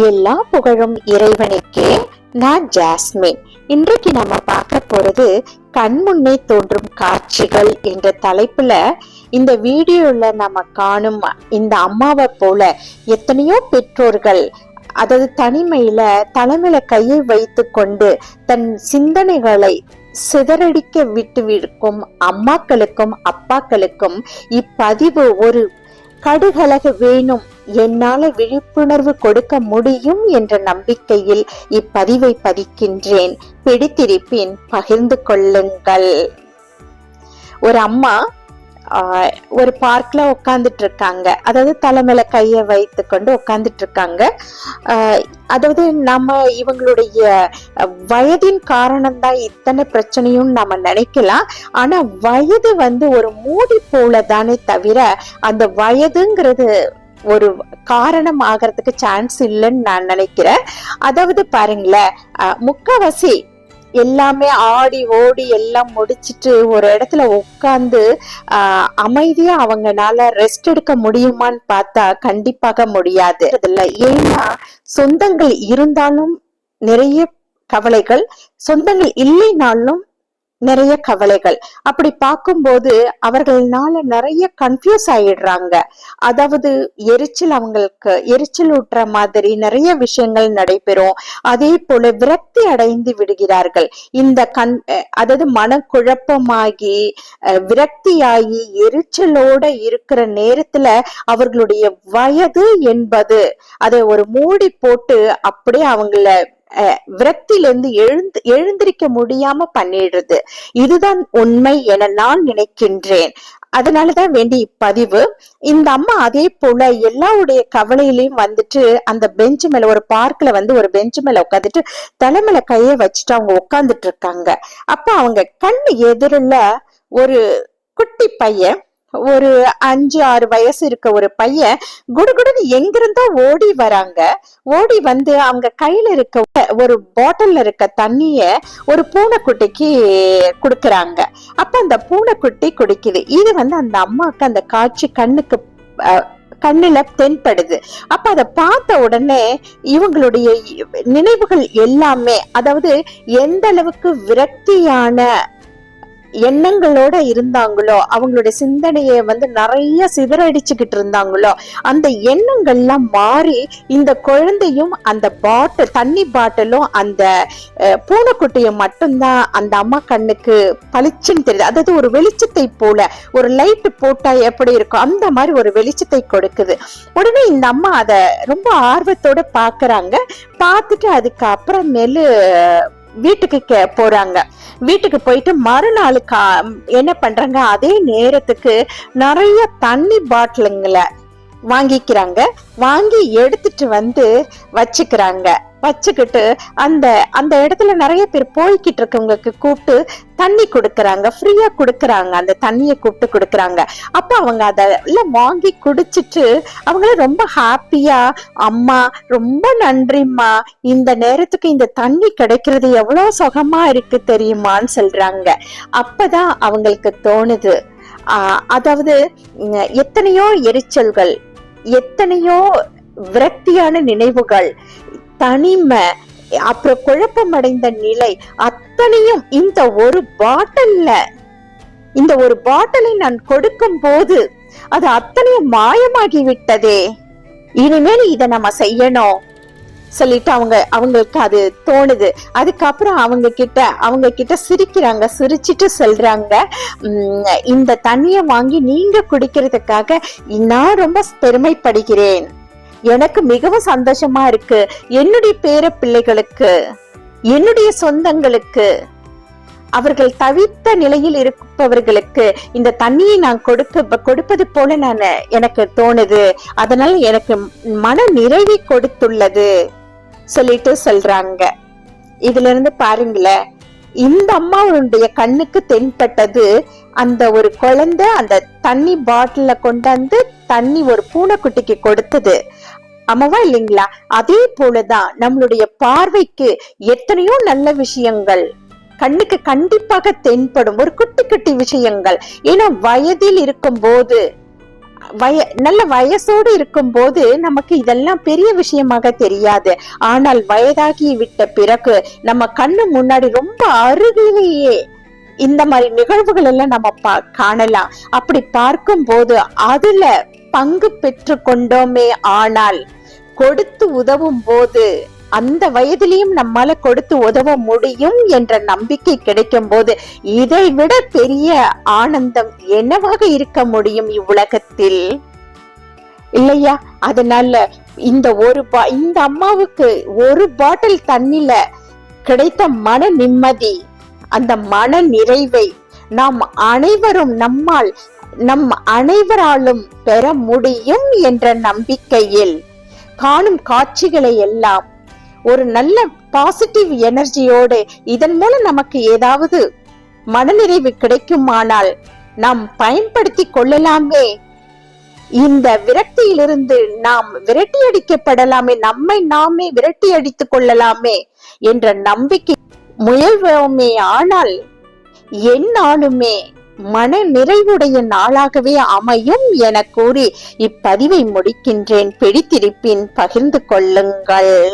எல்லா புகழும் இறைவனுக்கே. நான் ஜாஸ்மின். இன்றைக்கு நம்ம பார்க்க போறது கண் முன்னே தோன்றும் காட்சிகள் என்ற தலைப்புல இந்த வீடியோல நம்ம காணும் இந்த அம்மாவை போல எத்தனையோ பெற்றோர்கள், அதாவது தனிமையில தலைமையில கையை வைத்து கொண்டு தன் சிந்தனைகளை சிதறடிக்க விட்டு அம்மாக்களுக்கும் அப்பாக்களுக்கும் இப்பதிவு ஒரு கடுகளகு வேணும், என்னால விழிப்புணர்வு கொடுக்க முடியும் என்ற நம்பிக்கையில் இப்பதிவை பதிக்கின்றேன். பிடித்திருப்பின் பகிர்ந்து கொள்ளுங்கள். ஒரு அம்மா ஒரு பார்க்ல உட்காந்துட்டு இருக்காங்க. அதாவது தலைமையில கைய வைத்து கொண்டு உட்காந்துட்டு இருக்காங்க. அதாவது நம்ம இவங்களுடைய வயதின் காரணம்தான் இத்தனை பிரச்சனையும் நம்ம நினைக்கலாம். ஆனா வயது ஒரு மூடி போல தானே தவிர அந்த வயதுங்கிறது ஒரு காரணம் ஆகிறதுக்கு சான்ஸ் இல்லைன்னு நான் நினைக்கிறேன். அதாவது பாருங்களேன், முக்காவாசி எல்லாமே ஆடி ஓடி எல்லாம் முடிச்சிட்டு ஒரு இடத்துல உட்கார்ந்து அமைதியா அவங்கனால ரெஸ்ட் எடுக்க முடியுமான்னு பார்த்தா கண்டிப்பாக முடியாது. ஏன்னா சொந்தங்கள் இருந்தாலும் நிறைய கவலைகள், சொந்தங்கள் இல்லைனாலும் நிறைய கவலைகள். அப்படி பார்க்கும்போது அவர்களால நிறைய கன்ஃபியூஸ் ஆயிடுறாங்க. அதாவது அவங்களுக்கு எரிச்சல் ஊட்டுற மாதிரி நிறைய விஷயங்கள் நடைபெறும். அதே போல விரக்தி அடைந்து விடுகிறார்கள். இந்த அதாவது மனக்குழப்பமாகி விரக்தியாகி எரிச்சலோட இருக்கிற நேரத்துல அவர்களுடைய வயது என்பது அதை ஒரு மூடி போட்டு அப்படியே அவங்கள விரக்தியிலிருந்து எழுந்திருக்க முடியாம பண்ணிடுறது. இதுதான் உண்மை என நான் நினைக்கின்றேன். அதனாலதான் வேண்டி இப்பதிவு. இந்த அம்மா அதே போல எல்லாருடைய கவலையிலையும் அந்த பெஞ்சு மேல, ஒரு பார்க்ல ஒரு பெஞ்சு மேல உட்காந்துட்டு தலைமையில கைய வச்சுட்டு அவங்க உட்கார்ந்துட்டு இருக்காங்க. அப்ப அவங்க கண்ணு எதிரில ஒரு குட்டி பையன், ஒரு 5-6 வயசு இருக்க ஒரு பையன் குடுகுடுன்னு எங்கிருந்தோ ஓடி வராங்க. ஓடி அவங்க கையில இருக்க ஒரு பாட்டில்ல இருக்க தண்ணிய ஒரு பூனைக்குட்டிக்கு குடுக்கறாங்க. அப்ப அந்த பூனைக்குட்டி குடிக்குது. இது அந்த அம்மாவுக்கு அந்த காட்சி கண்ணுல தென்படுது. அப்ப அதை பார்த்த உடனே இவங்களுடைய நினைவுகள் எல்லாமே, அதாவது எந்த அளவுக்கு விரக்தியான எண்ணங்களோட இருந்தாங்களோ, அவங்களுடைய சிந்தனைய நிறைய சிதறடிச்சுக்கிட்டு இருந்தாங்களோ, அந்த எண்ணங்கள்லாம் மாறி இந்த குழந்தையும் அந்த தண்ணி பாட்டிலும் அந்த பூனைக்குட்டியும் மட்டும்தான் அந்த அம்மா கண்ணுக்கு பளிச்சுன்னு தெரியுது. அதாவது ஒரு வெளிச்சத்தை போல, ஒரு லைட் போட்டா எப்படி இருக்கும் அந்த மாதிரி ஒரு வெளிச்சத்தை கொடுக்குது. உடனே இந்த அம்மா அத ரொம்ப ஆர்வத்தோட பாக்குறாங்க. பார்த்துட்டு அதுக்கு அப்புறமேலு வீட்டுக்கு போறாங்க. வீட்டுக்கு போயிட்டு மறுநாளுக்கு என்ன பண்றாங்க, அதே நேரத்துக்கு நிறைய தண்ணி பாட்டிலுங்களை வாங்கிக்கிறாங்க. வாங்கி எடுத்துட்டு வச்சுக்கிறாங்க. வச்சுக்கிட்டு அந்த இடத்துல நிறைய பேர் போய்கிட்டு இருக்கவங்களுக்கு கூப்பிட்டு தண்ணி கொடுக்கறாங்க, ஃப்ரீயா கொடுக்கறாங்க. அந்த தண்ணியை கூப்பிட்டு கொடுக்கறாங்க. அப்ப அவங்க அதெல்லாம் வாங்கி குடிச்சிட்டு அவங்கள ரொம்ப ஹாப்பியா, அம்மா ரொம்ப நன்றிம்மா, இந்த நேரத்துக்கு இந்த தண்ணி கிடைக்கிறது எவ்வளவு சுகமா இருக்கு தெரியுமான்னு சொல்றாங்க. அப்பதான் அவங்களுக்கு தோணுது, அதாவது எத்தனையோ எரிச்சல்கள், எத்தனையோ விரக்தியான நினைவுகள், தனிமை, அப்புறம் குழப்பம் அடைந்த நிலை அத்தனையும் இந்த ஒரு பாட்டிலை நான் கொடுக்கும் போது அது அத்தனையும் மாயமாகி விட்டதே. இனிமேல் இதை நம்ம செய்யணும் சொல்லிட்டு அவங்களுக்கு அது தோணுது. அதுக்கப்புறம் அவங்க கிட்ட சிரிக்கிறாங்க. சிரிச்சிட்டு சொல்றாங்க, இந்த தண்ணிய வாங்கி நீங்க குடிக்கிறதுக்காக நான் ரொம்ப பெருமைப்படுகிறேன். எனக்கு மிகவும் சந்தோஷமா இருக்கு. என்னுடைய பேர பிள்ளைகளுக்கு, என்னுடைய சொந்தங்களுக்கு, அவர்கள் தவித்த நிலையில் இருப்பவர்களுக்கு இந்த தண்ணியை நான் கொடுப்பது போல எனக்கு தோணுது. அதனால எனக்கு மன நிறைவை கொடுத்துள்ளது சொல்லிட்டு சொல்றாங்க. இதுல இருந்து பாருங்களேன், இந்த அம்மாவுடைய கண்ணுக்கு தென்பட்டது அந்த ஒரு குழந்தை அந்த தண்ணி பாட்டில கொண்டாந்து தண்ணி ஒரு பூனைக்குட்டிக்கு கொடுத்தது. ஆமாவா இல்லைங்களா? அதே போலதான் நம்மளுடைய பார்வைக்கு எத்தனையோ நல்ல விஷயங்கள் கண்ணுக்கு கண்டிப்பாக தென்படும், ஒரு குட்டி குட்டி விஷயங்கள். ஏன்னா வயதில் இருக்கும் போது நல்ல வயசோடு இருக்கும் போது நமக்கு இதெல்லாம் பெரிய விஷயமாக தெரியாது. ஆனால் வயதாகி விட்ட பிறகு நம்ம கண்ணு முன்னாடி ரொம்ப அருகிலேயே இந்த மாதிரி நிகழ்வுகள் எல்லாம் நம்ம காணலாம். அப்படி பார்க்கும் போது அதுல பங்கு பெற்று கொண்டோமே ஆனால் கொடுத்து உதவும் போது அந்த வயதிலையும் நம்மால கொடுத்து உதவ முடியும் என்ற நம்பிக்கை கிடைக்கும் போது இதை விட பெரிய ஆனந்தம் என்னவாக இருக்க முடியும் இவ்வுலகத்தில், இல்லையா? அதனால இந்த அம்மாவுக்கு ஒரு பாட்டில் தண்ணில கிடைத்த மன நிம்மதி, அந்த மன நிறைவை நாம் அனைவரும் நம் அனைவராலும் பெற முடியும் என்ற நம்பிக்கையில் காணும் காட்சிகளை எல்லாம் ஒரு நல்ல பாசிட்டிவ் எனர்ஜியோடு இதன் மூலம் நமக்கு ஏதாவது மனநிறைவு கிடைக்குமானால் நாம் பயன்படுத்தி கொள்ளலாமே. இந்த விரக்தியிலிருந்து நாம் விரட்டி அடிக்கப்படலாமே, நம்மை நாமே விரட்டி அடித்துக் கொள்ளலாமே என்ற நம்பிக்கை முயல்வோமே. ஆனால் எந்நாளுமே மன நிறைவுடைய நாளாகவே அமையும் என கூறி இப்பதிவை முடிக்கின்றேன். பிடித்திருப்பின் பகிர்ந்து கொள்ளுங்கள்.